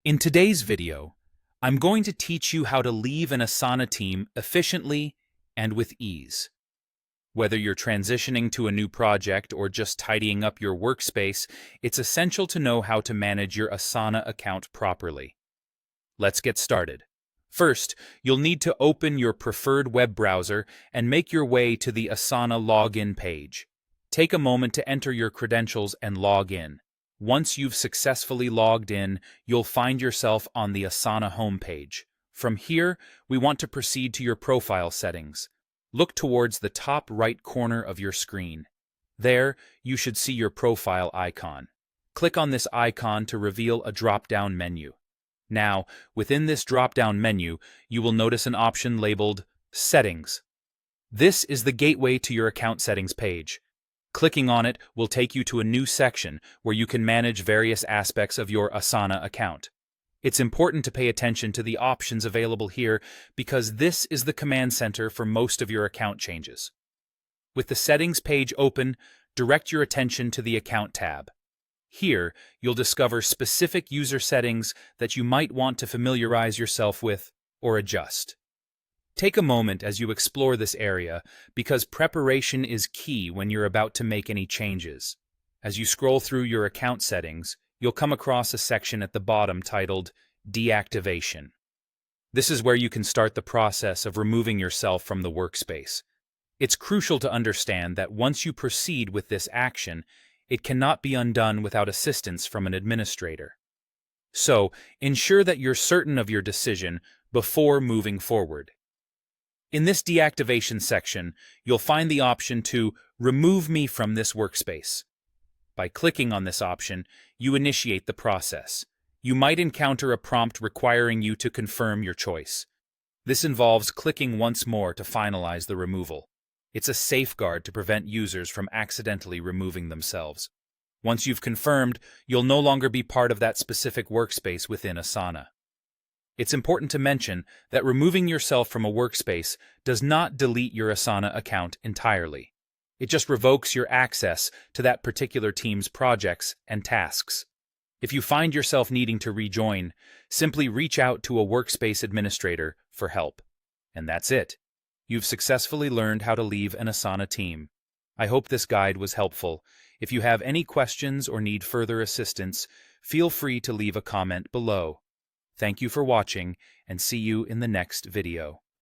In today's video, I'm going to teach you how to leave an Asana team efficiently and with ease. Whether you're transitioning to a new project or just tidying up your workspace, it's essential to know how to manage your Asana account properly. Let's get started. First, you'll need to open your preferred web browser and make your way to the Asana login page. Take a moment to enter your credentials and log in. Once you've successfully logged in, you'll find yourself on the Asana homepage. From here, we want to proceed to your profile settings. Look towards the top right corner of your screen. There, you should see your profile icon. Click on this icon to reveal a drop-down menu. Now, within this drop-down menu, you will notice an option labeled Settings. This is the gateway to your account settings page. Clicking on it will take you to a new section where you can manage various aspects of your Asana account. It's important to pay attention to the options available here because this is the command center for most of your account changes. With the settings page open, direct your attention to the Account tab. Here, you'll discover specific user settings that you might want to familiarize yourself with or adjust. Take a moment as you explore this area because preparation is key when you're about to make any changes. As you scroll through your account settings, you'll come across a section at the bottom titled Deactivation. This is where you can start the process of removing yourself from the workspace. It's crucial to understand that once you proceed with this action, it cannot be undone without assistance from an administrator. So, ensure that you're certain of your decision before moving forward. In this deactivation section, you'll find the option to remove me from this workspace. By clicking on this option, you initiate the process. You might encounter a prompt requiring you to confirm your choice. This involves clicking once more to finalize the removal. It's a safeguard to prevent users from accidentally removing themselves. Once you've confirmed, you'll no longer be part of that specific workspace within Asana. It's important to mention that removing yourself from a workspace does not delete your Asana account entirely. It just revokes your access to that particular team's projects and tasks. If you find yourself needing to rejoin, simply reach out to a workspace administrator for help. And that's it. You've successfully learned how to leave an Asana team. I hope this guide was helpful. If you have any questions or need further assistance, feel free to leave a comment below. Thank you for watching, and see you in the next video.